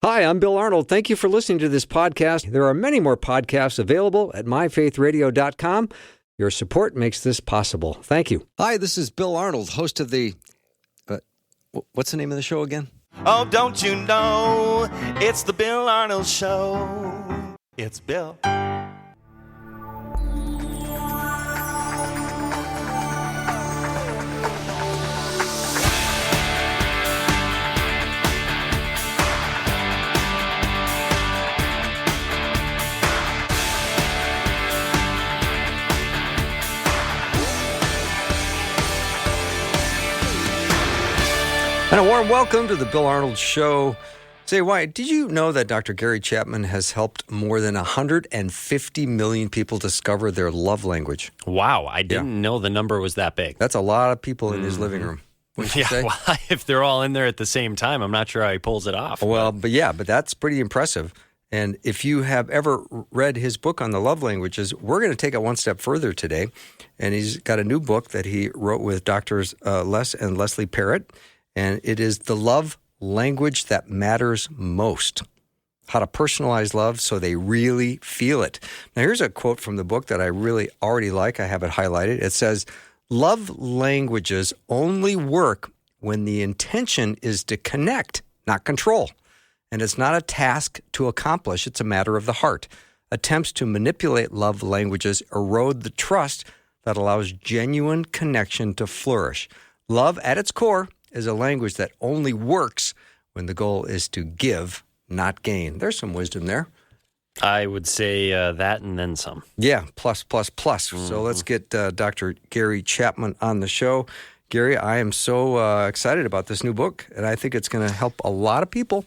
Hi, I'm Bill Arnold. Thank you for listening to this podcast. There are many more podcasts available at myfaithradio.com. Your support makes this possible. Thank you. Hi, this is Bill Arnold, host of the... what's the name of the show again? Oh, don't you know, it's the Bill Arnold Show. It's Bill. And a warm welcome to the Bill Arnold Show. Say, why? Did you know that Dr. Gary Chapman has helped more than 150 million people discover their love language? Wow, I didn't know the number was that big. That's a lot of people in his living room. Yeah, well, if they're all in there at the same time, I'm not sure how he pulls it off. Well, but that's pretty impressive. And if you have ever read his book on the love languages, we're going to take it one step further today. And he's got a new book that he wrote with Drs. Les and Leslie Parrott. And it is The Love Language That Matters Most. How to personalize love so they really feel it. Now, here's a quote from the book that I really already like. I have it highlighted. It says, love languages only work when the intention is to connect, not control. And it's not a task to accomplish. It's a matter of the heart. Attempts to manipulate love languages erode the trust that allows genuine connection to flourish. Love, at its core, is a language that only works when the goal is to give, not gain. There's some wisdom there. I would say that and then some. Yeah, plus. So let's get Dr. Gary Chapman on the show. Gary, I am so excited about this new book, and I think it's going to help a lot of people.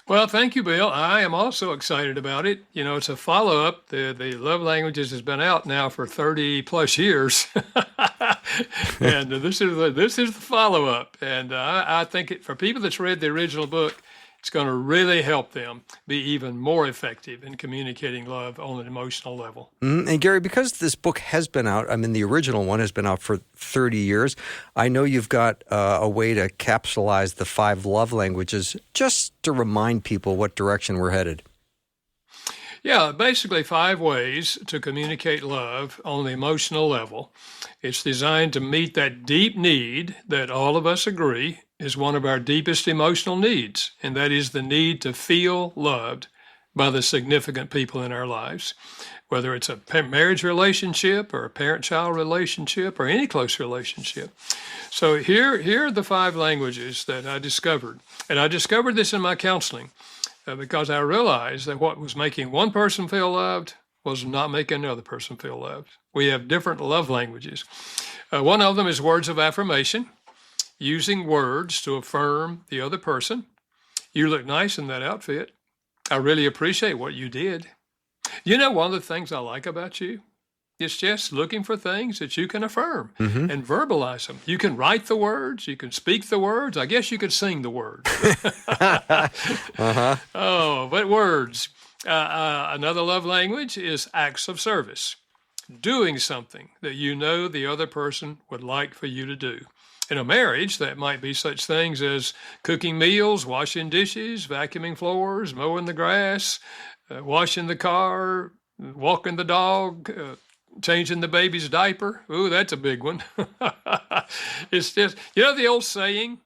Well, thank you, Bill. I am also excited about it. You know, it's a follow-up. The Love Languages has been out now for 30 plus years. And this is the follow-up. And I think for people that's read the original book, it's going to really help them be even more effective in communicating love on an emotional level. Mm-hmm. And Gary, because this book has been out, I mean, the original one has been out for 30 years, I know you've got a way to capsulize the 5 love languages just to remind people what direction we're headed. Yeah, basically 5 ways to communicate love on the emotional level. It's designed to meet that deep need that all of us agree is one of our deepest emotional needs, and that is the need to feel loved by the significant people in our lives, whether it's a marriage relationship or a parent-child relationship or any close relationship. So here are the 5 languages that I discovered, and I discovered this in my counseling because I realized that what was making one person feel loved was not making another person feel loved. We have different love languages. One of them is words of affirmation, using words to affirm the other person. You look nice in that outfit. I really appreciate what you did. You know, one of the things I like about you is just looking for things that you can affirm and verbalize them. You can write the words. You can speak the words. I guess you could sing the words. Oh, but words. Another love language is acts of service. Doing something that you know the other person would like for you to do. In a marriage, that might be such things as cooking meals, washing dishes, vacuuming floors, mowing the grass, washing the car, walking the dog, changing the baby's diaper. Ooh, that's a big one. It's just, you know the old saying,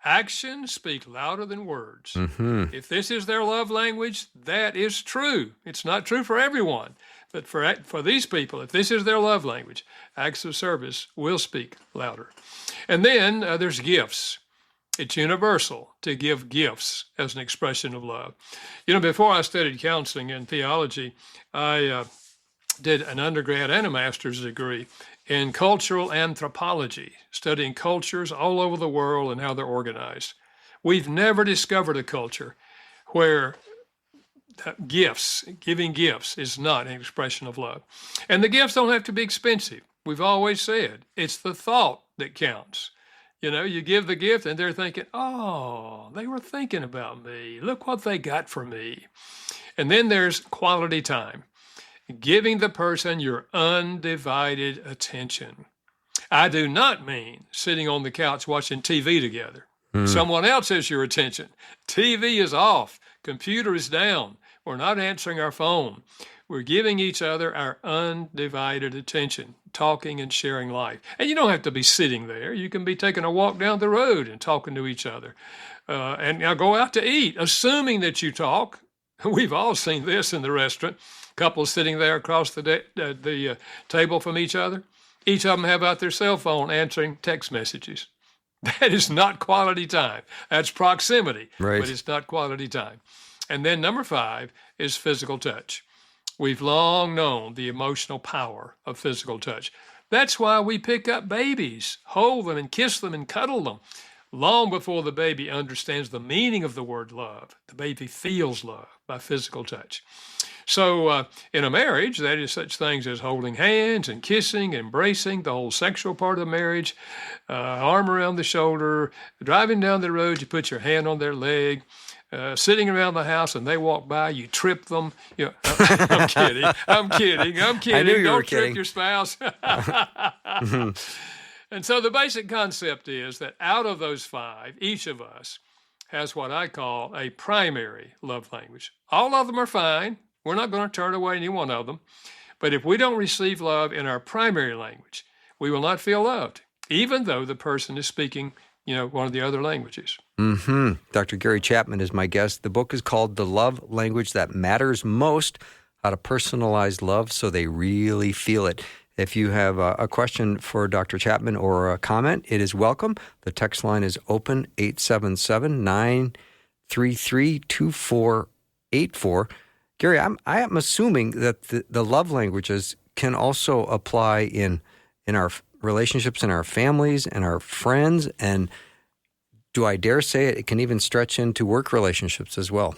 actions speak louder than words. Mm-hmm. If this is their love language, that is true. It's not true for everyone. But for these people, if this is their love language, acts of service will speak louder. And then there's gifts. It's universal to give gifts as an expression of love. You know, before I studied counseling and theology, I did an undergrad and a master's degree in cultural anthropology, studying cultures all over the world and how they're organized. We've never discovered a culture where giving gifts is not an expression of love. And the gifts don't have to be expensive. We've always said it's the thought that counts. You know, you give the gift and they're thinking, oh, they were thinking about me. Look what they got for me. And then there's quality time, giving the person your undivided attention. I do not mean sitting on the couch watching TV together. Someone else has your attention. TV is off. Computer is down. We're not answering our phone. We're giving each other our undivided attention, talking and sharing life. And you don't have to be sitting there. You can be taking a walk down the road and talking to each other. And now go out to eat, assuming that you talk. We've all seen this in the restaurant. Couples sitting there across the table from each other. Each of them have out their cell phone answering text messages. That is not quality time. That's proximity, Right. but it's not quality time. And then number 5 is physical touch. We've long known the emotional power of physical touch. That's why we pick up babies, hold them and kiss them and cuddle them. Long before the baby understands the meaning of the word love, the baby feels love by physical touch. So in a marriage, that is such things as holding hands and kissing, embracing, the whole sexual part of the marriage, arm around the shoulder, driving down the road, you put your hand on their leg, sitting around the house and they walk by, you trip them. You know, I'm kidding. I'm kidding. I knew you Don't were trip kidding. your spouse. And so the basic concept is that out of those 5, each of us has what I call a primary love language. All of them are fine. We're not going to turn away any one of them. But if we don't receive love in our primary language, we will not feel loved, even though the person is speaking, one of the other languages. Dr. Gary Chapman is my guest. The book is called The Love Language That Matters Most, How to Personalize Love So They Really Feel It. If you have a question for Dr. Chapman or a comment, it is welcome. The text line is open, 877-933-2484. Gary, I am assuming that the love languages can also apply in our relationships, in our families, and our friends, and do I dare say it can even stretch into work relationships as well?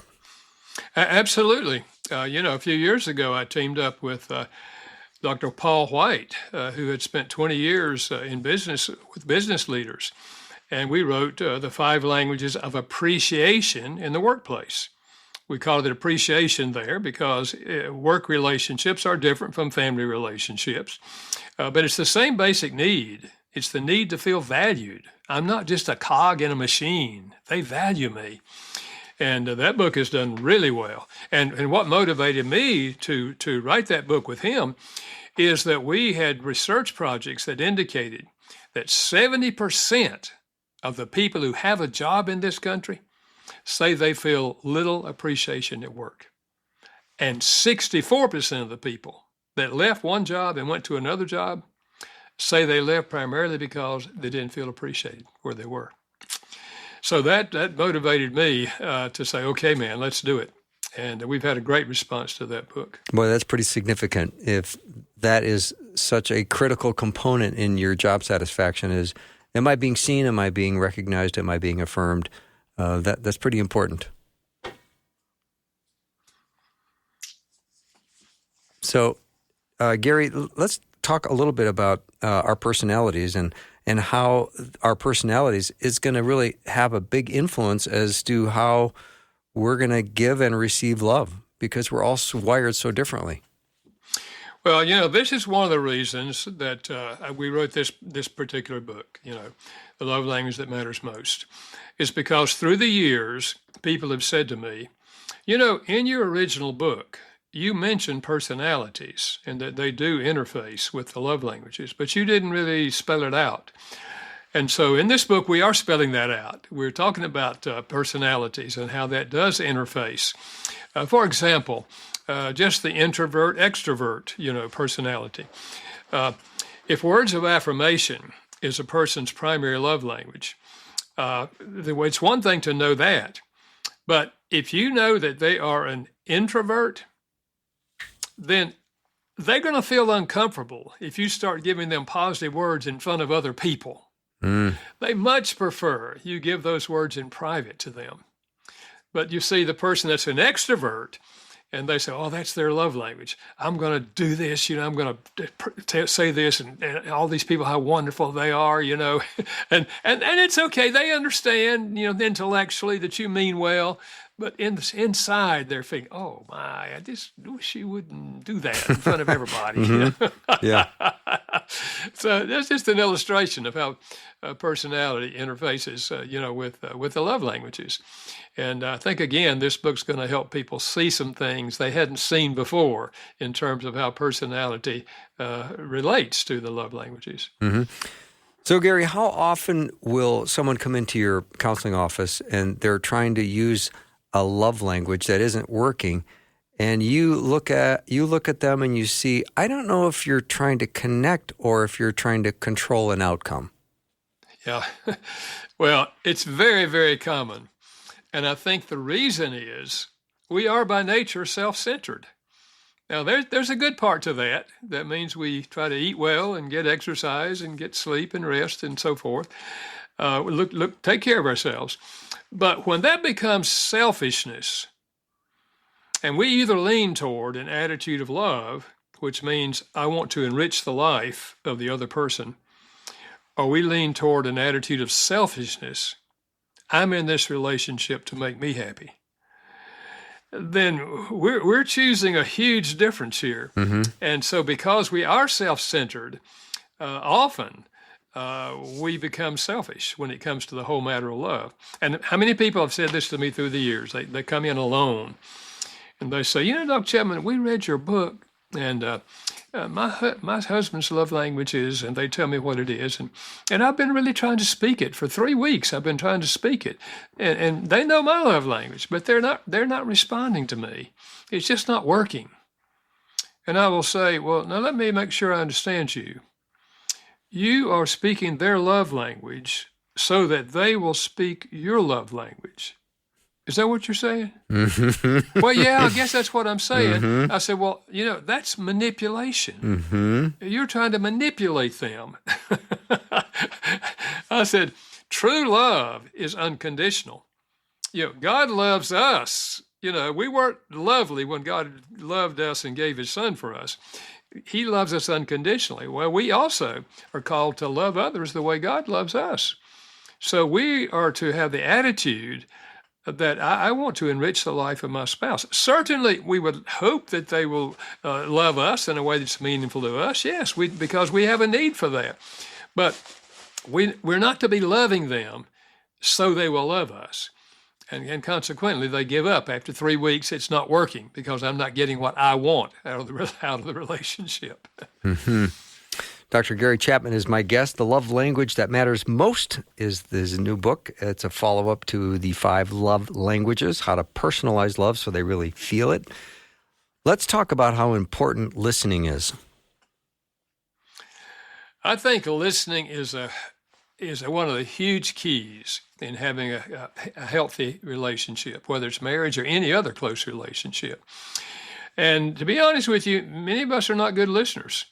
Absolutely. A few years ago, I teamed up with Dr. Paul White, who had spent 20 years in business with business leaders. And we wrote the 5 languages of appreciation in the workplace. We call it appreciation there because work relationships are different from family relationships. But it's the same basic need. It's the need to feel valued. I'm not just a cog in a machine. They value me. And that book has done really well. And what motivated me to write that book with him is that we had research projects that indicated that 70% of the people who have a job in this country say they feel little appreciation at work. And 64% of the people that left one job and went to another job say they left primarily because they didn't feel appreciated where they were. So that motivated me to say, okay, man, let's do it. And we've had a great response to that book. Boy, that's pretty significant. If that is such a critical component in your job satisfaction is, am I being seen? Am I being recognized? Am I being affirmed? That's pretty important. So, Gary, let's talk a little bit about our personalities and how our personalities is going to really have a big influence as to how we're going to give and receive love, because we're all wired so differently. Well, this is one of the reasons that we wrote this particular book, The Love Language That Matters Most, is because through the years, people have said to me, in your original book, you mentioned personalities and that they do interface with the love languages, but you didn't really spell it out. And so in this book, we are spelling that out. We're talking about personalities and how that does interface. For example, just the introvert-extrovert, personality. If words of affirmation is a person's primary love language, it's one thing to know that. But if you know that they are an introvert, then they're going to feel uncomfortable if you start giving them positive words in front of other people. They much prefer you give those words in private to them. But you see the person that's an extrovert, and they say, oh, that's their love language. I'm going to do this, I'm going to say this, and all these people, how wonderful they are, and it's okay. They understand, intellectually that you mean well, But inside, they're thinking, "Oh my, I just wish you wouldn't do that in front of everybody." Yeah. So that's just an illustration of how personality interfaces, with the love languages. And I think again, this book's going to help people see some things they hadn't seen before in terms of how personality relates to the love languages. So, Gary, how often will someone come into your counseling office and they're trying to use a love language that isn't working, and you look at them and you see, I don't know if you're trying to connect or if you're trying to control an outcome? Yeah. Well, it's very, very common. And I think the reason is we are by nature self-centered. Now, there's a good part to that. That means we try to eat well and get exercise and get sleep and rest and so forth. Take care of ourselves. But when that becomes selfishness, and we either lean toward an attitude of love, which means I want to enrich the life of the other person, or we lean toward an attitude of selfishness, I'm in this relationship to make me happy, then we're choosing a huge difference here. And so because we are self-centered, often we become selfish when it comes to the whole matter of love. And how many people have said this to me through the years? They come in alone and they say, Dr. Chapman, we read your book, and my husband's love language is, and they tell me what it is, and I've been really trying to speak it for 3 weeks. I've been trying to speak it, and they know my love language, but they're not responding to me. It's just not working. And I will say, well, now let me make sure I understand you. You are speaking their love language so that they will speak your love language. Is that what you're saying? Well, yeah, I guess that's what I'm saying. I said, well, that's manipulation. You're trying to manipulate them. I said, true love is unconditional. God loves us. We weren't lovely when God loved us and gave his son for us. He loves us unconditionally. Well, we also are called to love others the way God loves us. So we are to have the attitude that I want to enrich the life of my spouse. Certainly, we would hope that they will love us in a way that's meaningful to us. Yes, because we have a need for that. But we're not to be loving them so they will love us. And consequently, they give up. After 3 weeks, it's not working because I'm not getting what I want out of the relationship. Dr. Gary Chapman is my guest. The Love Language That Matters Most is his new book. It's a follow-up to the 5 love languages, how to personalize love so they really feel it. Let's talk about how important listening is. I think listening is one of the huge keys in having a healthy relationship, whether it's marriage or any other close relationship. And to be honest with you, many of us are not good listeners.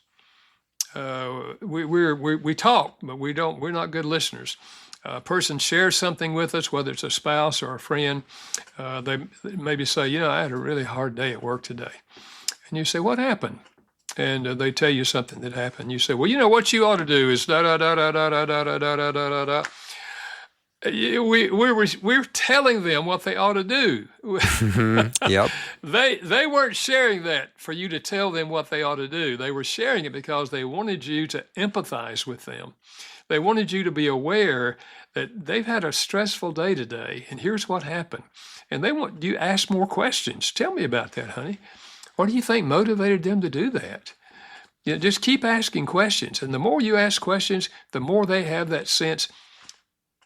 We talk, but we're not good listeners. A person shares something with us, whether it's a spouse or a friend. They maybe say, I had a really hard day at work today. And you say, what happened? And they tell you something that happened. You say, well, what you ought to do is da da da da da da da da da da da da. We're telling them what they ought to do. Yep. They weren't sharing that for you to tell them what they ought to do. They were sharing it because they wanted you to empathize with them. They wanted you to be aware that they've had a stressful day today, and here's what happened. And they want you to ask more questions. Tell me about that, honey. What do you think motivated them to do that? Just keep asking questions. And the more you ask questions, the more they have that sense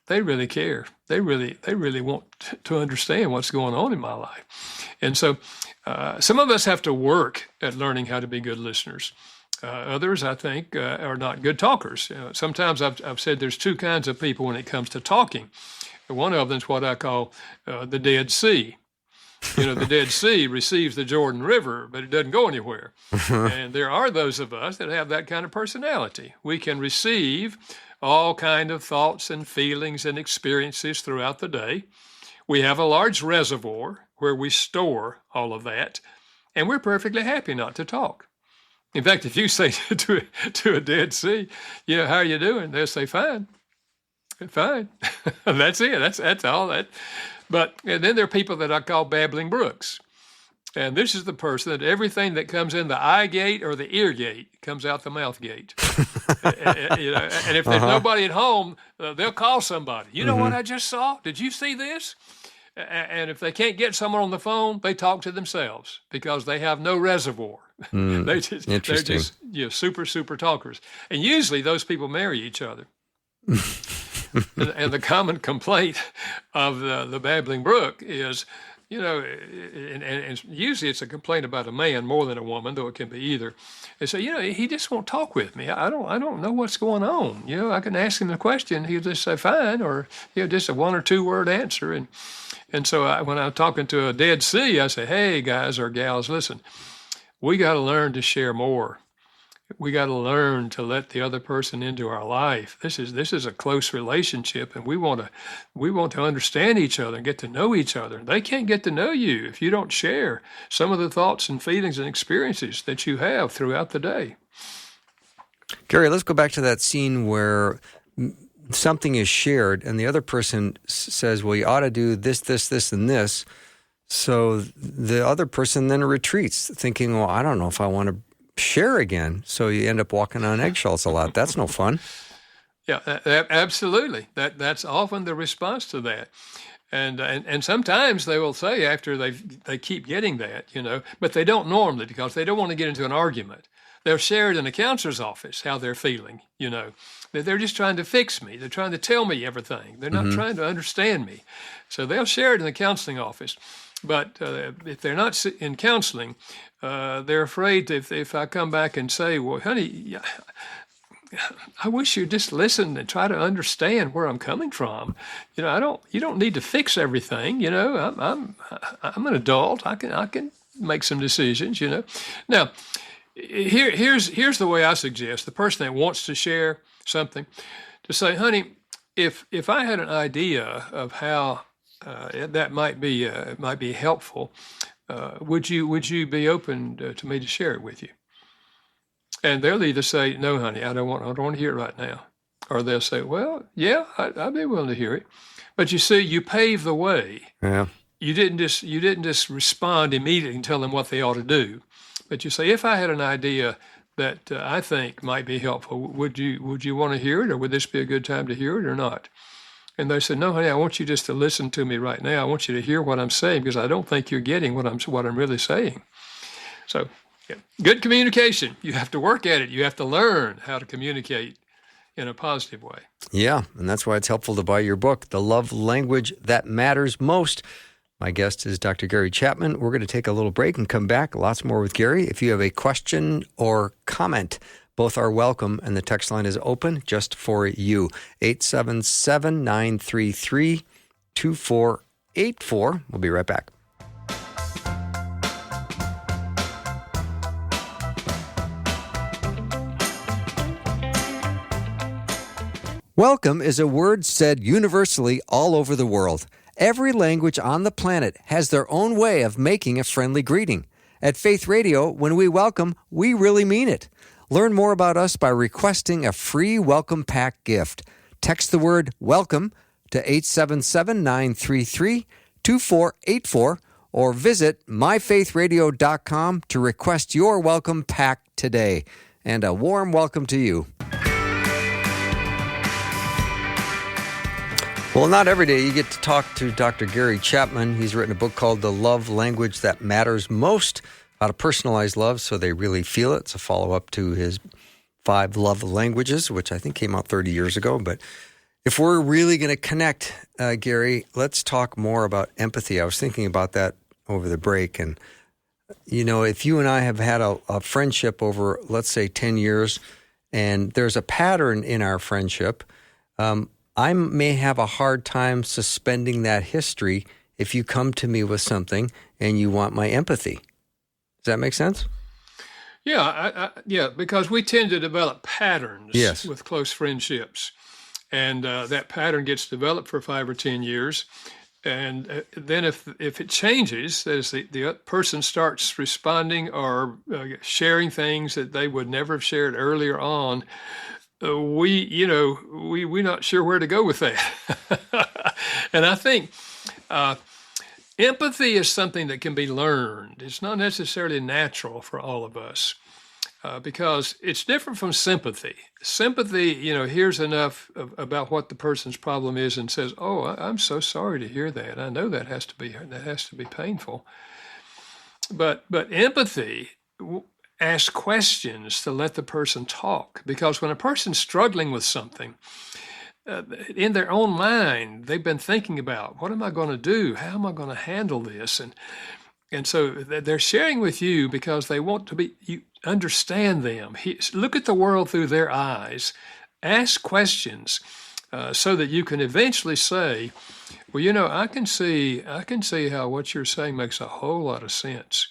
they really care. They really want to understand what's going on in my life. And so some of us have to work at learning how to be good listeners. Others, I think, are not good talkers. Sometimes I've said there's 2 kinds of people when it comes to talking. One of them is what I call the Dead Sea. The Dead Sea receives the Jordan River, but it doesn't go anywhere. And there are those of us that have that kind of personality. We can receive all kind of thoughts and feelings and experiences throughout the day. We have a large reservoir where we store all of that, and we're perfectly happy not to talk. In fact, if you say to a Dead Sea, how are you doing? They'll say, fine. Fine. That's it. That's all. But and then there are people that I call babbling brooks. And this is the person that everything that comes in the eye gate or the ear gate comes out the mouth gate. And if there's nobody at home, they'll call somebody. You know what I just saw? Did you see this? And if they can't get someone on the phone, they talk to themselves because they have no reservoir. They're just super talkers. And usually those people marry each other. and the common complaint of the babbling brook is, and usually it's a complaint about a man more than a woman, though it can be either. They say, he just won't talk with me. I don't know what's going on. I can ask him a question, he'll just say fine, or just a 1 or 2 word answer. And so when I'm talking to a Dead Sea, I say, hey guys or gals, listen, we got to learn to share more. We got to learn to let the other person into our life. This is a close relationship, and we want to understand each other and get to know each other. They can't get to know you if you don't share some of the thoughts and feelings and experiences that you have throughout the day. Gary, let's go back to that scene where something is shared, and the other person says, "Well, you ought to do this, this, and this." So the other person then retreats, thinking, "Well, I don't know if I want to share again." So you end up walking on eggshells a lot. That's no fun. Yeah, absolutely. That's often the response to that. And sometimes they will say after they keep getting that, but they don't normally because they don't want to get into an argument. They'll share it in a counselor's office, how they're feeling, They're just trying to fix me. They're trying to tell me everything. They're not trying to understand me. So they'll share it in the counseling office. But if they're not in counseling, they're afraid if I come back and say, well, honey, I wish you'd just listen and try to understand where I'm coming from. You don't need to fix everything. I'm an adult. I can make some decisions, Now, here's the way I suggest the person that wants to share something to say, honey, if I had an idea of how that might be helpful, would you be open to me to share it with you? And they'll either say, no, honey, I don't want to hear it right now. Or they'll say, well, yeah, I'd be willing to hear it. But you see, you pave the way. Yeah. You didn't just respond immediately and tell them what they ought to do. But you say, if I had an idea that I think might be helpful, would you want to hear it, or would this be a good time to hear it or not? And they said, no, honey, I want you just to listen to me right now. I want you to hear what I'm saying because I don't think you're getting what I'm really saying. So, yeah. Good communication. You have to work at it. You have to learn how to communicate in a positive way. Yeah, and that's why it's helpful to buy your book, The Love Language That Matters Most. My guest is Dr. Gary Chapman. We're going to take a little break and come back. Lots more with Gary. If you have a question or comment, both are welcome, and the text line is open just for you. 877-933-2484. We'll be right back. Welcome is a word said universally all over the world. Every language on the planet has their own way of making a friendly greeting. At Faith Radio, when we welcome, we really mean it. Learn more about us by requesting a free welcome pack gift. Text the word welcome to 877-933-2484 or visit myfaithradio.com to request your welcome pack today. And a warm welcome to you. Well, not every day you get to talk to Dr. Gary Chapman. He's written a book called The Love Language That Matters Most, How to Personalize Love So They Really Feel It. It's a follow-up to his 5 Love Languages, which I think came out 30 years ago. But if we're really going to connect, Gary, let's talk more about empathy. I was thinking about that over the break. And, if you and I have had a friendship over, let's say, 10 years, and there's a pattern in our friendship, I may have a hard time suspending that history if you come to me with something and you want my empathy. Does that make sense? Yeah, because we tend to develop patterns with close friendships. And that pattern gets developed for 5 or 10 years. And then if it changes, that is, the person starts responding or sharing things that they would never have shared earlier on, we're not sure where to go with that. And I think Empathy is something that can be learned. It's not necessarily natural for all of us. Because it's different from sympathy. Sympathy, hears enough about what the person's problem is and says, "Oh, I'm so sorry to hear that. I know that has to be painful." But empathy asks questions to let the person talk, because when a person's struggling with something, in their own mind, they've been thinking about, what am I going to do? How am I going to handle this? And so they're sharing with you because they want you understand them. Look at the world through their eyes. Ask questions so that you can eventually say, well, I can see how what you're saying makes a whole lot of sense.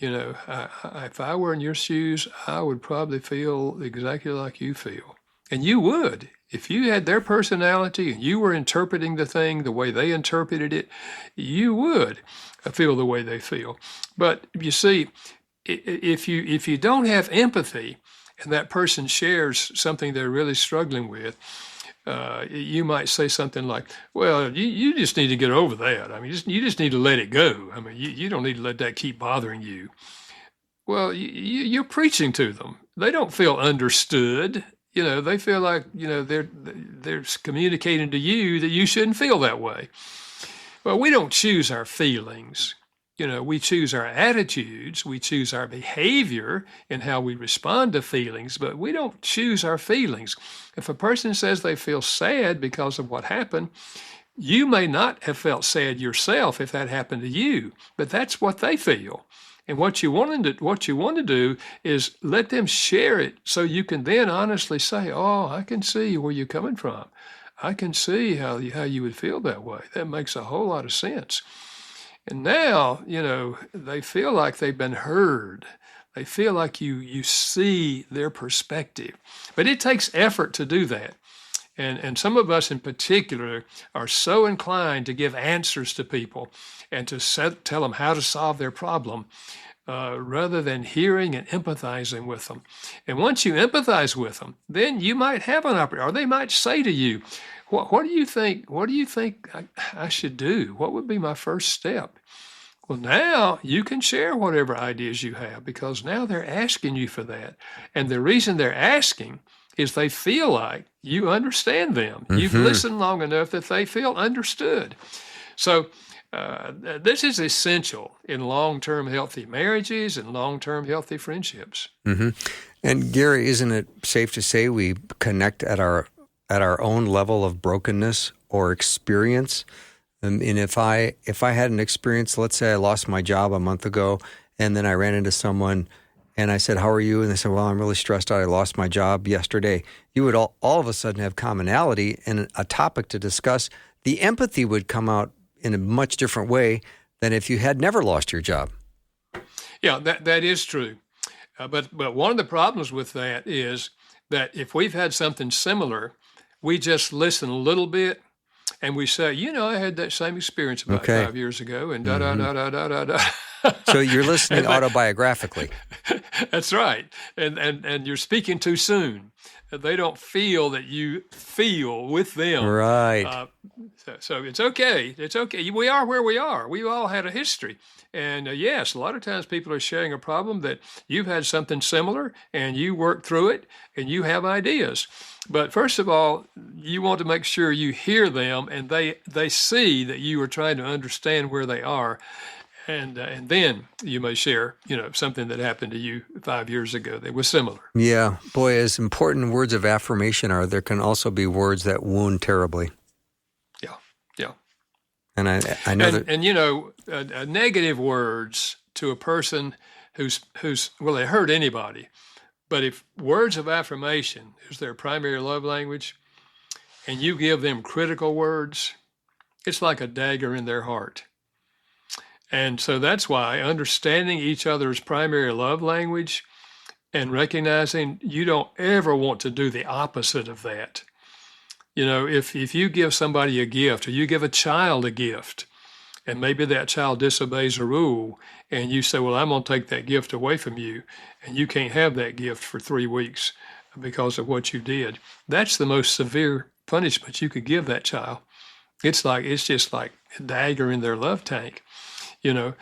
If I were in your shoes, I would probably feel exactly like you feel. And you would. If you had their personality and you were interpreting the thing the way they interpreted it, you would feel the way they feel. But you see, if you don't have empathy and that person shares something they're really struggling with, you might say something like, well, you just need to get over that. I mean, you just need to let it go. I mean, you don't need to let that keep bothering you. Well, you're preaching to them. They don't feel understood. They feel like, they're communicating to you that you shouldn't feel that way. Well, we don't choose our feelings. We choose our attitudes. We choose our behavior and how we respond to feelings, but we don't choose our feelings. If a person says they feel sad because of what happened, you may not have felt sad yourself if that happened to you, but that's what they feel. And what you want to do is let them share it so you can then honestly say, oh, I can see where you're coming from. I can see how you would feel that way. That makes a whole lot of sense. And now, they feel like they've been heard. They feel like you see their perspective. But it takes effort to do that. And some of us in particular are so inclined to give answers to people and to tell them how to solve their problem rather than hearing and empathizing with them. And once you empathize with them, then you might have an opportunity, or they might say to you, what do you think? What do you think I should do? What would be my first step? Well, now you can share whatever ideas you have because now they're asking you for that. And the reason they're asking is they feel like you understand them. Mm-hmm. You've listened long enough that they feel understood. So this is essential in long-term healthy marriages and long-term healthy friendships. Mm-hmm. And Gary, isn't it safe to say we connect at our own level of brokenness or experience? And if I had an experience, let's say I lost my job a month ago, and then I ran into someone and I said, how are you? And they said, well, I'm really stressed out. I lost my job yesterday. You would all of a sudden have commonality and a topic to discuss. The empathy would come out in a much different way than if you had never lost your job. Yeah, that is true. But one of the problems with that is that if we've had something similar, we just listen a little bit and we say, I had that same experience about 5 years ago and da-da-da-da-da-da-da. So you're listening autobiographically. That's right. And you're speaking too soon. They don't feel that you feel with them. Right. So it's okay. It's okay. We are where we are. We've all had a history. And yes, a lot of times people are sharing a problem that you've had something similar and you work through it and you have ideas. But first of all, you want to make sure you hear them and they see that you are trying to understand where they are. And then you may share, something that happened to you 5 years ago that was similar. Yeah. Boy, as important words of affirmation are, there can also be words that wound terribly. Yeah. And I know that... And negative words to a person who's they hurt anybody. But if words of affirmation is their primary love language and you give them critical words, it's like a dagger in their heart. And so that's why understanding each other's primary love language and recognizing you don't ever want to do the opposite of that. If you give somebody a gift or you give a child a gift and maybe that child disobeys a rule and you say, well, I'm going to take that gift away from you and you can't have that gift for 3 weeks because of what you did. That's the most severe punishment you could give that child. It's just like dagger in their love tank. You know,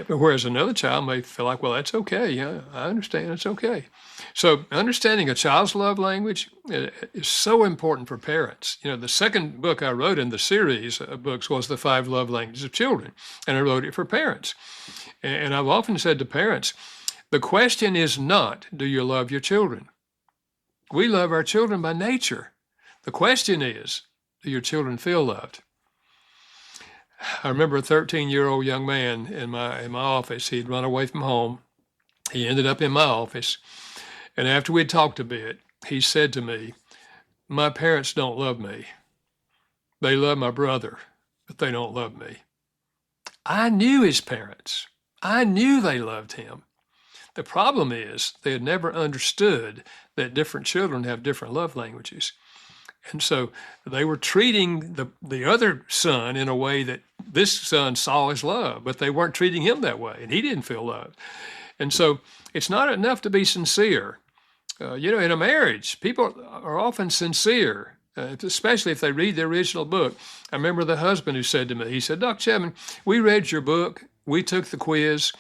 whereas another child may feel like, well, that's okay. Yeah, I understand. It's okay. So understanding a child's love language is so important for parents. You know, the second book I wrote in the series of books was The 5 Love Languages of Children, and I wrote it for parents. And I've often said to parents, the question is not, do you love your children? We love our children by nature. The question is, do your children feel loved? I remember a 13-year-old young man in my office. He'd run away from home. He ended up in my office. And after we'd talked a bit, he said to me, my parents don't love me. They love my brother, but they don't love me. I knew his parents. I knew they loved him. The problem is they had never understood that different children have different love languages. And so they were treating the other son in a way that this son saw as love, but they weren't treating him that way, and he didn't feel loved. And so it's not enough to be sincere. In a marriage, people are often sincere, especially if they read the original book. I remember the husband who said to me, he said, Dr. Chapman, we read your book. We took the quiz.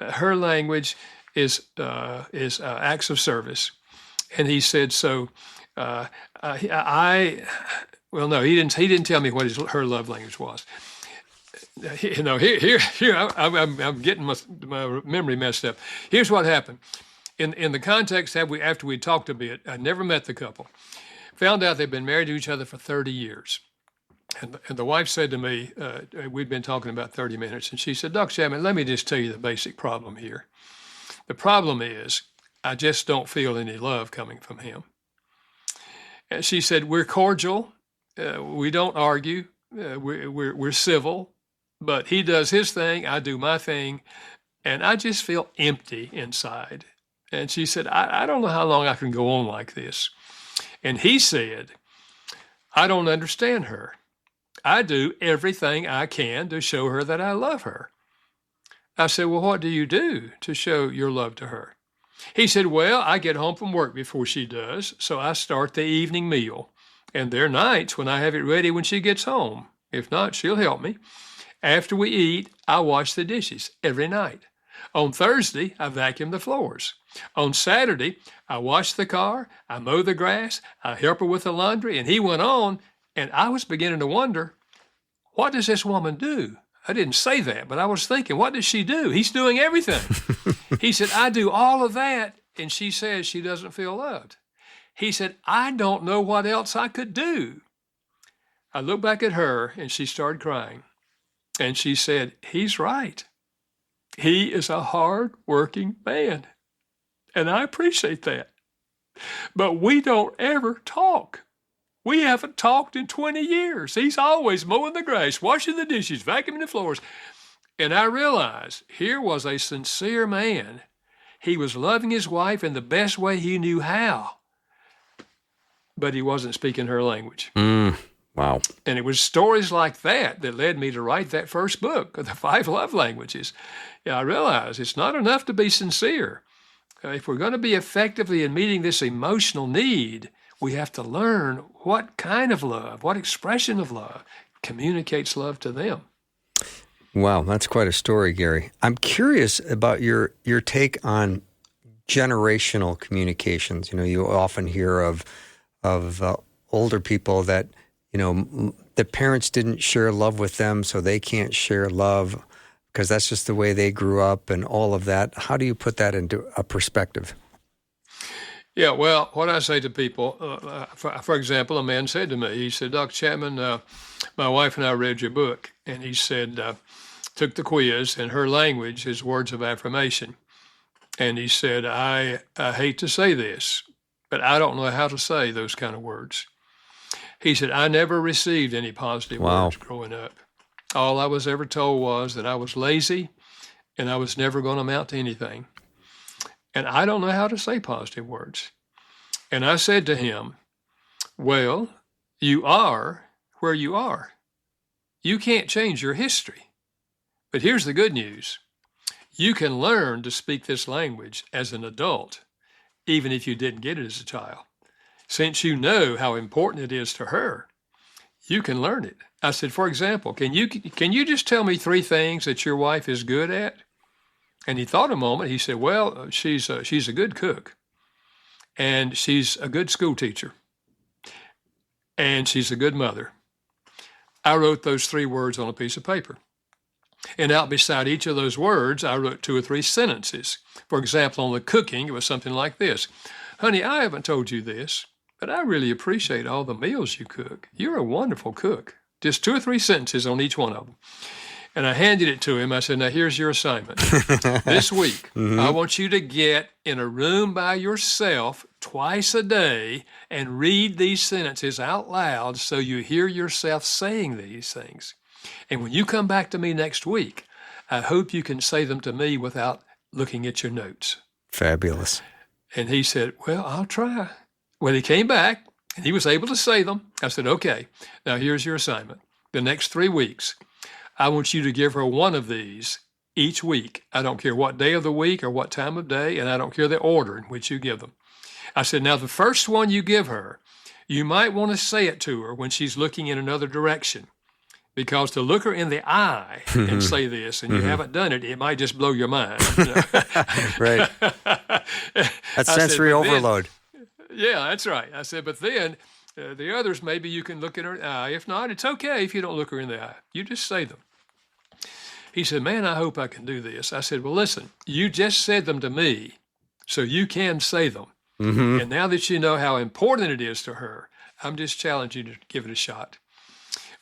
Her language is acts of service. And he said, so... well, no, he didn't tell me what her love language was. I'm getting my memory messed up. Here's what happened. In the context after we talked a bit, I never met the couple. Found out they'd been married to each other for 30 years. And the wife said to me, we'd been talking about 30 minutes, and she said, Dr. Chapman, let me just tell you the basic problem here. The problem is I just don't feel any love coming from him. And she said, we're cordial. We don't argue. We're civil. But he does his thing. I do my thing. And I just feel empty inside. And she said, I don't know how long I can go on like this. And he said, I don't understand her. I do everything I can to show her that I love her. I said, well, what do you do to show your love to her? He said, well, I get home from work before she does, so I start the evening meal. And there are nights when I have it ready when she gets home. If not, she'll help me. After we eat, I wash the dishes every night. On Thursday, I vacuum the floors. On Saturday, I wash the car, I mow the grass, I help her with the laundry, and he went on, and I was beginning to wonder, what does this woman do? I didn't say that, but I was thinking, what does she do? He's doing everything. He said, I do all of that, and she says she doesn't feel loved. He said, I don't know what else I could do. I looked back at her, and she started crying. And she said, he's right. He is a hard-working man, and I appreciate that. But we don't ever talk. We haven't talked in 20 years. He's always mowing the grass, washing the dishes, vacuuming the floors. And I realized here was a sincere man. He was loving his wife in the best way he knew how, but he wasn't speaking her language. Wow. And it was stories like that that led me to write that first book, The 5 Love Languages. Yeah, I realized it's not enough to be sincere. If we're going to be effectively in meeting this emotional need, we have to learn what kind of love, what expression of love communicates love to them. Wow, that's quite a story, Gary. I'm curious about your take on generational communications. You know, you often hear of older people that, you know, the parents didn't share love with them, so they can't share love because that's just the way they grew up and all of that. How do you put that into a perspective? Yeah, well, what I say to people, for example, a man said to me, he said, Dr. Chapman, my wife and I read your book, and he said, took the quiz, and her language is words of affirmation. And he said, I hate to say this, but I don't know how to say those kind of words. He said, I never received any positive words growing up. All I was ever told was that I was lazy and I was never going to amount to anything. And I don't know how to say positive words. And I said to him, well, you are where you are. You can't change your history. But here's the good news. You can learn to speak this language as an adult, even if you didn't get it as a child. Since you know how important it is to her, you can learn it. I said, for example, can you just tell me 3 things that your wife is good at? And he thought a moment. He said, well, she's a good cook, and she's a good school teacher, and she's a good mother. I wrote those 3 words on a piece of paper. And out beside each of those words, I wrote 2 or 3 sentences. For example, on the cooking, it was something like this. Honey, I haven't told you this, but I really appreciate all the meals you cook. You're a wonderful cook. Just 2 or 3 sentences on each one of them. And I handed it to him. I said, now here's your assignment. This week, I want you to get in a room by yourself twice a day and read these sentences out loud so you hear yourself saying these things. And when you come back to me next week, I hope you can say them to me without looking at your notes. Fabulous. And he said, well, I'll try. Well, he came back and he was able to say them. I said, okay, now here's your assignment. The next 3 weeks, I want you to give her one of these each week. I don't care what day of the week or what time of day, and I don't care the order in which you give them. I said, now the first one you give her, you might want to say it to her when she's looking in another direction. Because to look her in the eye and say this, and you haven't done it, it might just blow your mind. You know? Right. That's sensory overload. Yeah, that's right. I said, but then the others, maybe you can look in her eye. If not, it's okay if you don't look her in the eye. You just say them. He said, man, I hope I can do this. I said, well, listen, you just said them to me, so you can say them. And now that you know how important it is to her, I'm just challenging you to give it a shot.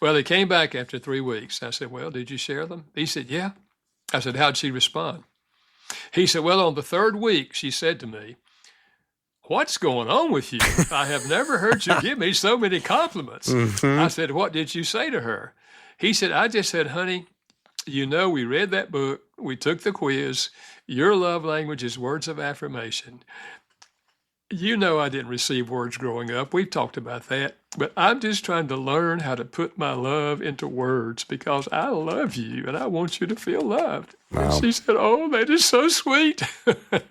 Well, he came back after 3 weeks. I said, well, did you share them? He said, yeah. I said, how'd she respond? He said, well, on the 3rd week, she said to me, what's going on with you? I have never heard you give me so many compliments. I said, what did you say to her? He said, I just said, honey, you know, we read that book. We took the quiz. Your love language is words of affirmation. You know I didn't receive words growing up. We've talked about that. But I'm just trying to learn how to put my love into words because I love you and I want you to feel loved. Wow. And she said, oh, that is so sweet.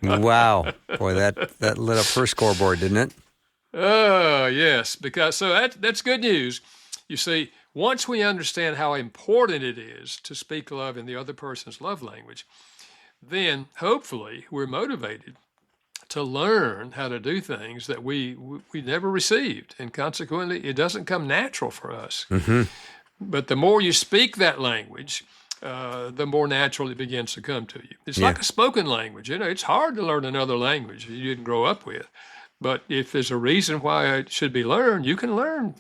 Wow. Boy, that lit up her scoreboard, didn't it? Oh, yes. Because so that's good news. You see, once we understand how important it is to speak love in the other person's love language, then hopefully we're motivated to learn how to do things that we never received. And consequently, it doesn't come natural for us. But the more you speak that language, the more natural it begins to come to you. It's like a spoken language. You know, it's hard to learn another language you didn't grow up with. But if there's a reason why it should be learned, you can learn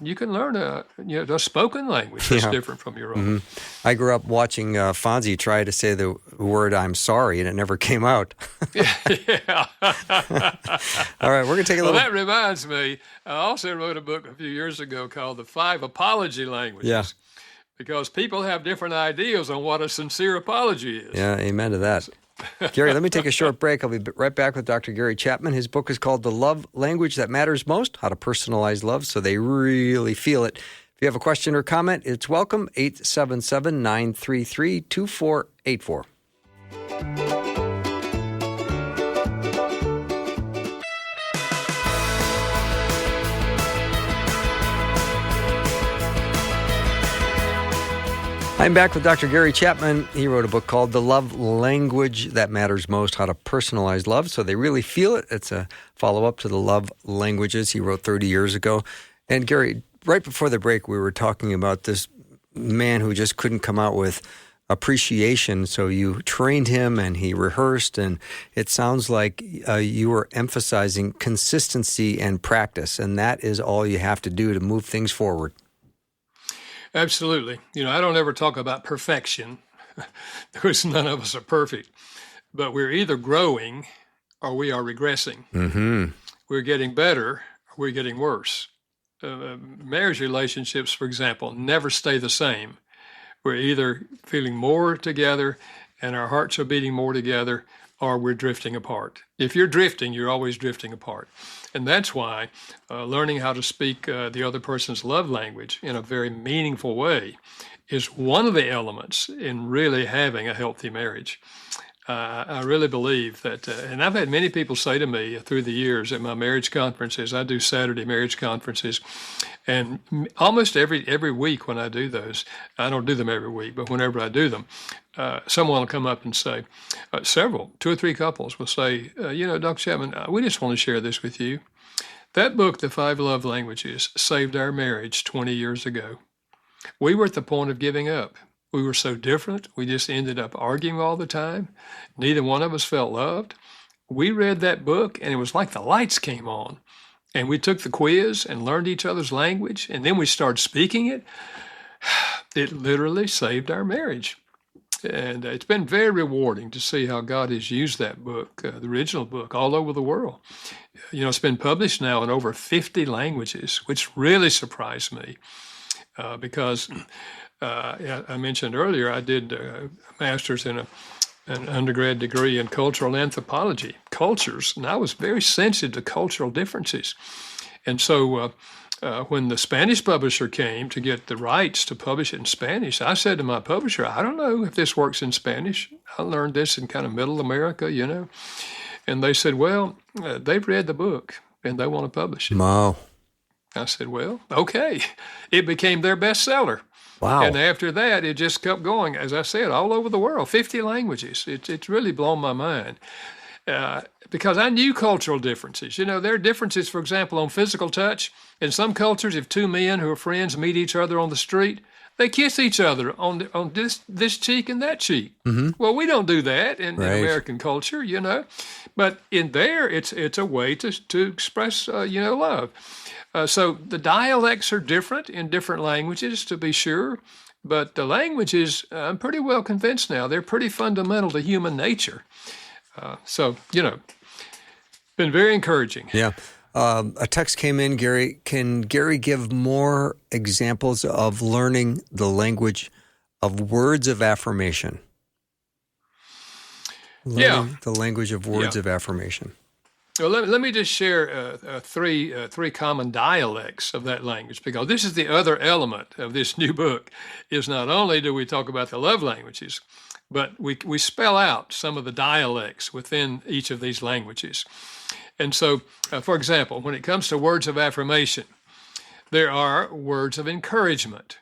a spoken language that's different from your own. I grew up watching Fonzie try to say the word "I'm sorry," and it never came out. Yeah. All right, we're going to take a little... Well, that reminds me, I also wrote a book a few years ago called The 5 Apology Languages. Yeah. Because people have different ideas on what a sincere apology is. Yeah, amen to that. Gary, let me take a short break. I'll be right back with Dr. Gary Chapman. His book is called The Love Language That Matters Most, How to Personalize Love so They Really Feel It. If you have a question or comment, it's welcome, 877-933-2484. I'm back with Dr. Gary Chapman. He wrote a book called The Love Language That Matters Most, How to Personalize Love so They Really Feel It. It's a follow-up to The Love Languages he wrote 30 years ago. And Gary, right before the break, we were talking about this man who just couldn't come out with appreciation. So you trained him and he rehearsed, and it sounds like you were emphasizing consistency and practice, and that is all you have to do to move things forward. Absolutely. You know, I don't ever talk about perfection because none of us are perfect, but we're either growing or we are regressing. We're getting better or we're getting worse. Marriage relationships, for example, never stay the same. We're either feeling more together and our hearts are beating more together, or we're drifting apart. If you're drifting, you're always drifting apart. And that's why learning how to speak the other person's love language in a very meaningful way is one of the elements in really having a healthy marriage. I really believe that, and I've had many people say to me through the years at my marriage conferences, I do Saturday marriage conferences, and almost every week when I do those, I don't do them every week, but whenever I do them, someone will come up and say, two or three couples will say, Dr. Chapman, we just want to share this with you. That book, The Five Love Languages, saved our marriage 20 years ago. We were at the point of giving up. We were so different. We just ended up arguing all the time. Neither one of us felt loved. We read that book, and it was like the lights came on. And we took the quiz and learned each other's language, and then we started speaking it. It literally saved our marriage. And it's been very rewarding to see how God has used that book, the original book, all over the world. It's been published now in over 50 languages, which really surprised me because I mentioned earlier I did a master's in an undergrad degree in cultural anthropology, cultures, and I was very sensitive to cultural differences. And so when the Spanish publisher came to get the rights to publish it in Spanish, I said to my publisher, I don't know if this works in Spanish. I learned this in kind of middle America, And they said, well, they've read the book and they want to publish it. Wow. I said, well, okay. It became their bestseller. Wow. And after that, it just kept going, as I said, all over the world, 50 languages. It's really blown my mind. Because I knew cultural differences. There are differences, for example, on physical touch. In some cultures, if two men who are friends meet each other on the street, they kiss each other on this cheek and that cheek. Mm-hmm. Well, we don't do that in American culture, But in there, it's a way to express, love. So the dialects are different in different languages, to be sure. But the languages, I'm pretty well convinced now, they're pretty fundamental to human nature. Been very encouraging. Yeah. A text came in, Gary. Can Gary give more examples of learning the language of words of affirmation? Learning the language of words of affirmation. Well, let me just share three common dialects of that language, because this is the other element of this new book, is not only do we talk about the love languages, but we spell out some of the dialects within each of these languages. And so, for example, when it comes to words of affirmation, there are words of encouragement,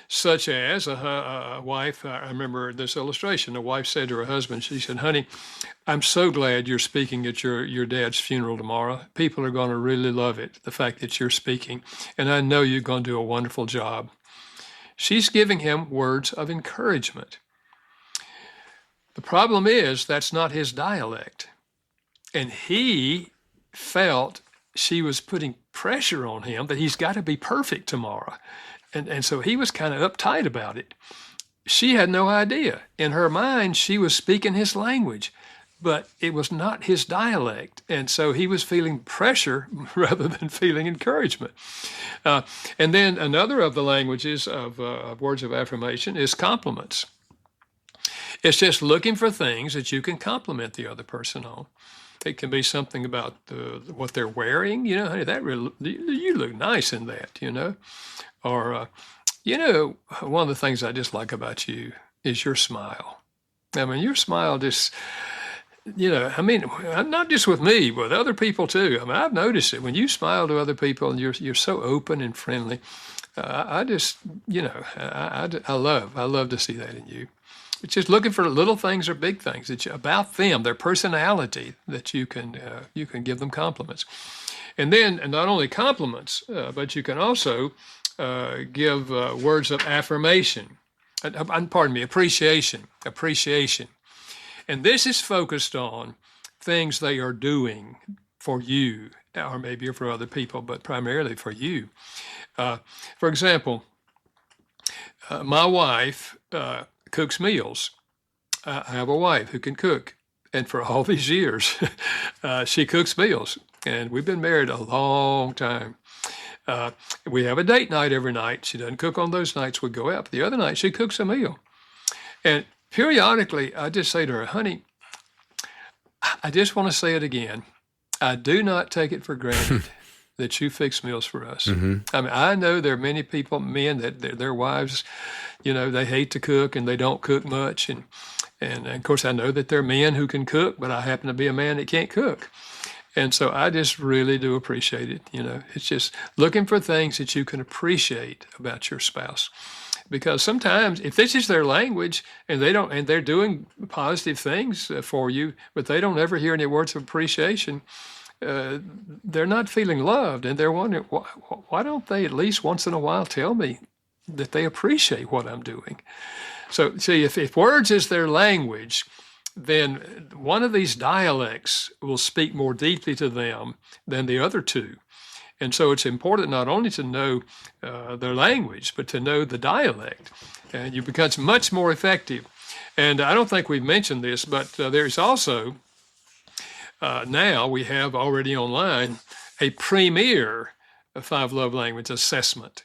such as a wife. I remember this illustration. A wife said to her husband, she said, honey, I'm so glad you're speaking at your dad's funeral tomorrow. People are going to really love it, the fact that you're speaking, and I know you're going to do a wonderful job. She's giving him words of encouragement. The problem is that's not his dialect. And he felt she was putting pressure on him that he's got to be perfect tomorrow. And so he was kind of uptight about it. She had no idea. In her mind, she was speaking his language, but it was not his dialect. And so he was feeling pressure rather than feeling encouragement. And then another of the languages of words of affirmation is compliments. It's just looking for things that you can compliment the other person on. It can be something about what they're wearing. Hey, you look nice in that, Or, one of the things I just like about you is your smile. I mean, your smile just, not just with me, but with other people too. I mean, I've noticed it. When you smile to other people and you're so open and friendly, I just, I love to see that in you. It's just looking for little things or big things about them, their personality, that you can give them compliments. And then not only compliments, but you can also give words of affirmation. Appreciation. And this is focused on things they are doing for you, or maybe for other people, but primarily for you. For example, my wife cooks meals. I have a wife who can cook. And for all these years, she cooks meals. And we've been married a long time. We have a date night every night. She doesn't cook on those nights. We go out. But the other night, she cooks a meal. And periodically, I just say to her, honey, I just want to say it again. I do not take it for granted that you fix meals for us. Mm-hmm. I mean, I know there are many people, men, that their wives They hate to cook and they don't cook much. And of course, I know that there are men who can cook, but I happen to be a man that can't cook. And so I just really do appreciate it. It's just looking for things that you can appreciate about your spouse. Because sometimes if this is their language and they're doing positive things for you, but they don't ever hear any words of appreciation, they're not feeling loved, and they're wondering, why don't they at least once in a while tell me that they appreciate what I'm doing? So see, if words is their language, then one of these dialects will speak more deeply to them than the other two. And so it's important not only to know their language, but to know the dialect. And you become much more effective. And I don't think we've mentioned this, but there's also, now we have already online, a premier 5 love language assessment.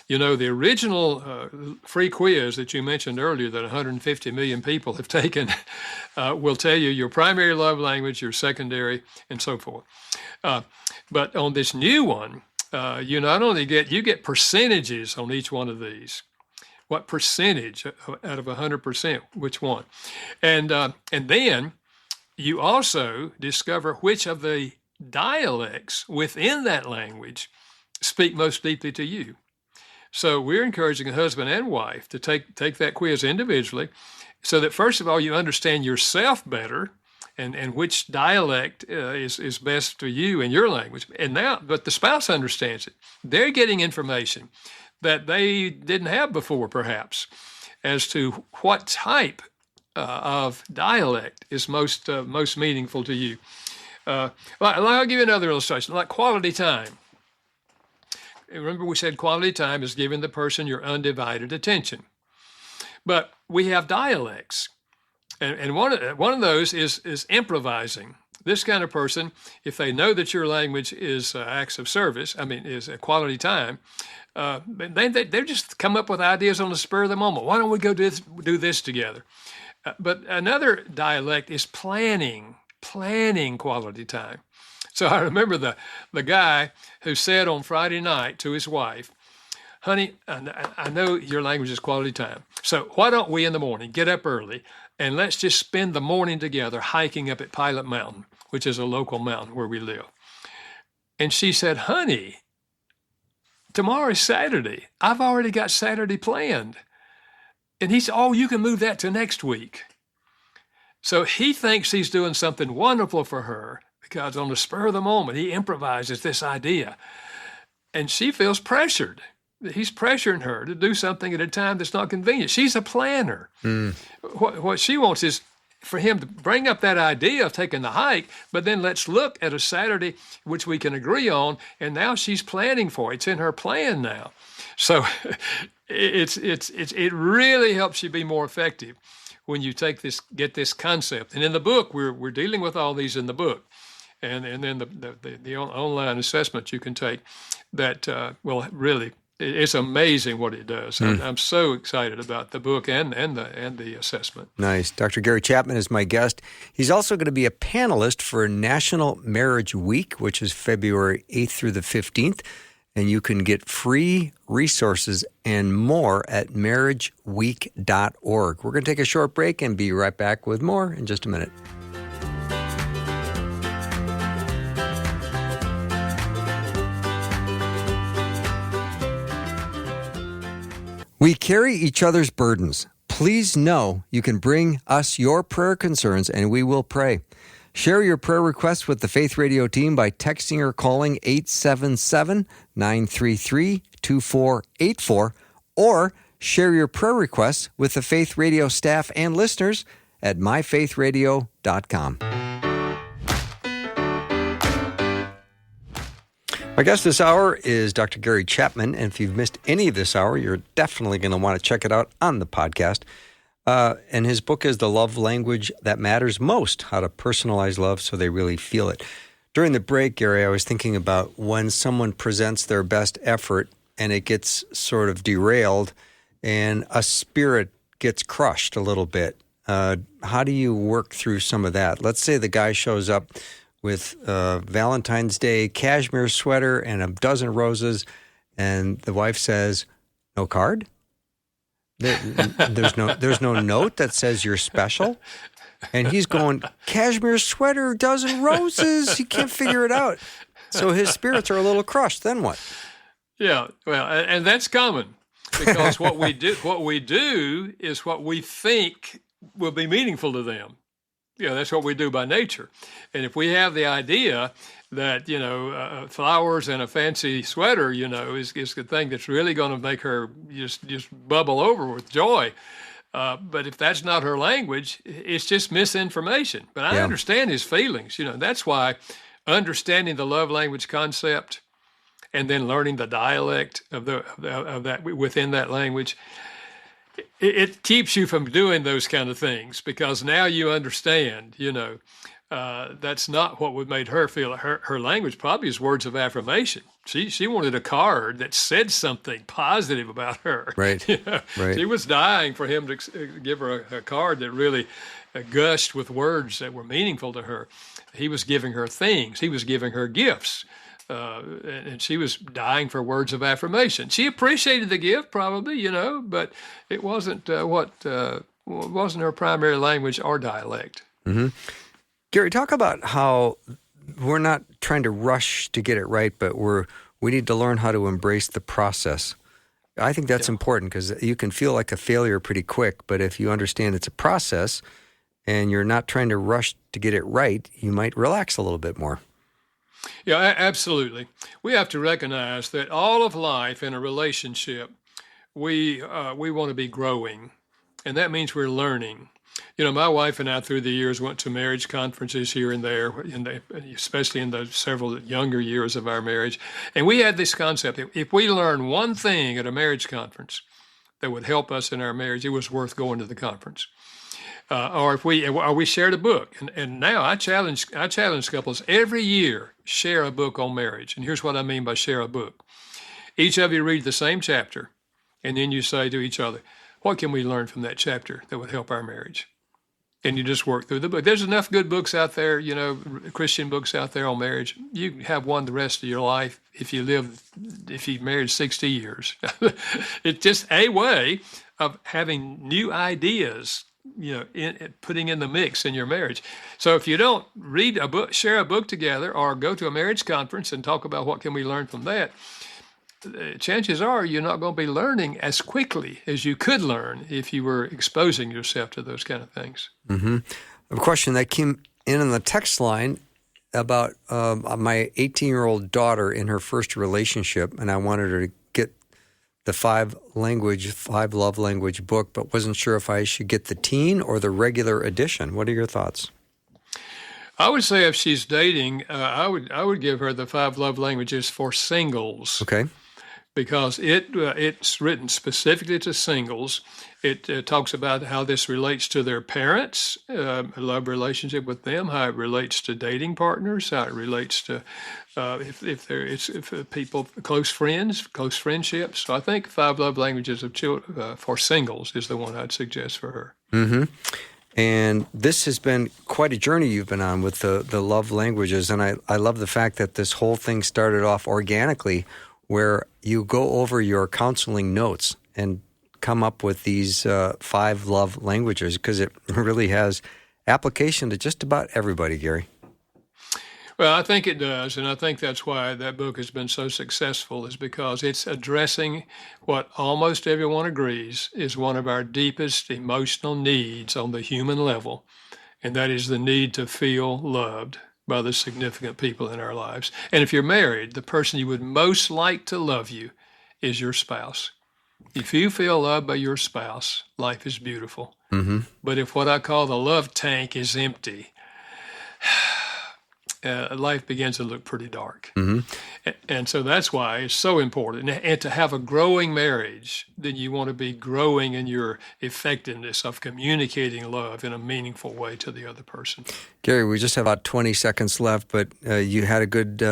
The original free quiz that you mentioned earlier that 150 million people have taken will tell you your primary love language, your secondary, and so forth. But on this new one, you not only get percentages on each one of these. What percentage out of 100%, which one? And then you also discover which of the dialects within that language speak most deeply to you. So we're encouraging a husband and wife to take that quiz individually so that, first of all, you understand yourself better and which dialect is best for you in your language. But the spouse understands it. They're getting information that they didn't have before, perhaps, as to what type of dialect is most meaningful to you. I'll give you another illustration, like quality time. Remember, we said quality time is giving the person your undivided attention. But we have dialects. And one of those is improvising. This kind of person, if they know that your language is acts of service, is a quality time, they just come up with ideas on the spur of the moment. Why don't we go do this together? But another dialect is planning quality time. So I remember the guy who said on Friday night to his wife, "Honey, I know your language is quality time. So why don't we in the morning get up early and let's just spend the morning together hiking up at Pilot Mountain, which is a local mountain where we live." And she said, "Honey, tomorrow is Saturday. I've already got Saturday planned." And he said, "Oh, you can move that to next week." So he thinks he's doing something wonderful for her because on the spur of the moment, he improvises this idea. And she feels pressured. He's pressuring her to do something at a time that's not convenient. She's a planner. What she wants is for him to bring up that idea of taking the hike, but then let's look at a Saturday which we can agree on, and now she's planning for it. It's in her plan now. So it really helps you be more effective when you get this concept. And in the book, we're dealing with all these in the book. And then the online assessment you can take that will really, it's amazing what it does. I'm so excited about the book and the assessment. Nice. Dr. Gary Chapman is my guest. He's also going to be a panelist for National Marriage Week, which is February 8th through the 15th. And you can get free resources and more at marriageweek.org. We're going to take a short break and be right back with more in just a minute. We carry each other's burdens. Please know you can bring us your prayer concerns and we will pray. Share your prayer requests with the Faith Radio team by texting or calling 877-933-2484 or share your prayer requests with the Faith Radio staff and listeners at myfaithradio.com. My guest this hour is Dr. Gary Chapman, and if you've missed any of this hour, you're definitely going to want to check it out on the podcast. And his book is The Love Language That Matters Most, How to Personalize Love So They Really Feel It. During the break, Gary, I was thinking about when someone presents their best effort and it gets sort of derailed and a spirit gets crushed a little bit. How do you work through some of that? Let's say the guy shows up with a Valentine's Day cashmere sweater and a dozen roses, and the wife says, "No card?" There's no note that says you're special. And he's going, cashmere sweater, dozen roses. He can't figure it out. So his spirits are a little crushed. Then what? Yeah, well, and that's common because what we do is what we think will be meaningful to them. That's what we do by nature. And if we have the idea that, flowers and a fancy sweater, is the thing that's really going to make her just bubble over with joy. But if that's not her language, it's just misinformation. But I understand his feelings. That's why understanding the love language concept and then learning the dialect of that within that language, it keeps you from doing those kind of things because now you understand, that's not what would made her feel. Her language probably is words of affirmation. She wanted a card that said something positive about her. Right. Right. She was dying for him to give her a card that really gushed with words that were meaningful to her. He was giving her things. He was giving her gifts. And she was dying for words of affirmation. She appreciated the gift, probably, but it wasn't wasn't her primary language or dialect. Mm-hmm. Gary, talk about how we're not trying to rush to get it right, but we need to learn how to embrace the process. I think that's important because you can feel like a failure pretty quick, but if you understand it's a process and you're not trying to rush to get it right, you might relax a little bit more. Yeah, absolutely. We have to recognize that all of life in a relationship, we want to be growing, and that means we're learning. My wife and I through the years went to marriage conferences here and there, especially in the several younger years of our marriage, and we had this concept: if we learn one thing at a marriage conference that would help us in our marriage, it was worth going to the conference. Or if we shared a book, and now I challenge couples every year, share a book on marriage. And here's what I mean by share a book. Each of you read the same chapter, and then you say to each other, what can we learn from that chapter that would help our marriage? And you just work through the book. There's enough good books out there, Christian books out there on marriage. You can have one the rest of your life if you married 60 years. It's just a way of having new ideas putting in the mix in your marriage. So if you don't read a book, share a book together, or go to a marriage conference and talk about what can we learn from that, chances are you're not going to be learning as quickly as you could learn if you were exposing yourself to those kind of things. Mm-hmm. A question that came in on the text line about my 18-year-old daughter in her first relationship, and I wanted her to get the five love language book, but wasn't sure if I should get the teen or the regular edition. What are your thoughts? I would say if she's dating, I would give her the 5 love languages for singles. Okay. Because it's written specifically to singles. It talks about how this relates to their parents, a love relationship with them, how it relates to dating partners, how it relates to if people, close friendships. So I think 5 love languages of children for singles is the one I'd suggest for her. Mm-hmm. And this has been quite a journey you've been on with the love languages, and I love the fact that this whole thing started off organically, where you go over your counseling notes and come up with these 5 love languages, because it really has application to just about everybody, Gary. Well, I think it does, and I think that's why that book has been so successful, is because it's addressing what almost everyone agrees is one of our deepest emotional needs on the human level, and that is the need to feel loved by the significant people in our lives. And if you're married, the person you would most like to love you is your spouse. If you feel loved by your spouse, life is beautiful. Mm-hmm. But if what I call the love tank is empty, life begins to look pretty dark. Mm-hmm. And so that's why it's so important. And to have a growing marriage, then you want to be growing in your effectiveness of communicating love in a meaningful way to the other person. Gary, we just have about 20 seconds left, but you had a good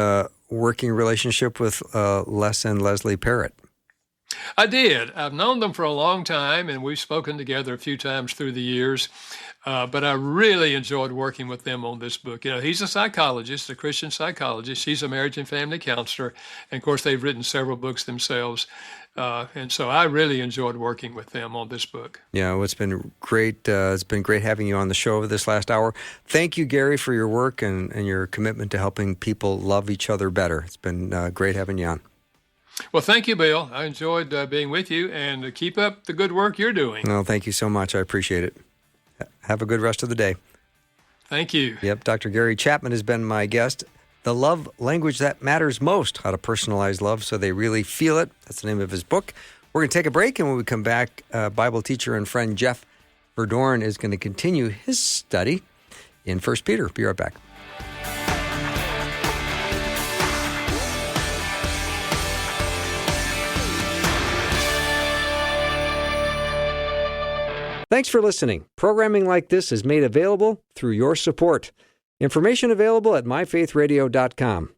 working relationship with Les and Leslie Parrott. I did. I've known them for a long time, and we've spoken together a few times through the years. But I really enjoyed working with them on this book. You know, he's a psychologist, a Christian psychologist. She's a marriage and family counselor. And of course, they've written several books themselves. And so I really enjoyed working with them on this book. Yeah, well, it's been great. It's been great having you on the show over this last hour. Thank you, Gary, for your work and your commitment to helping people love each other better. It's been great having you on. Well, thank you, Bill. I enjoyed being with you, and keep up the good work you're doing. Well, thank you so much. I appreciate it. Have a good rest of the day. Thank you. Yep, Dr. Gary Chapman has been my guest. The Love Language That Matters Most, How to Personalize Love So They Really Feel It. That's the name of his book. We're going to take a break, and when we come back, Bible teacher and friend Jeff Verdorn is going to continue his study in 1 Peter. Be right back. Thanks for listening. Programming like this is made available through your support. Information available at myfaithradio.com.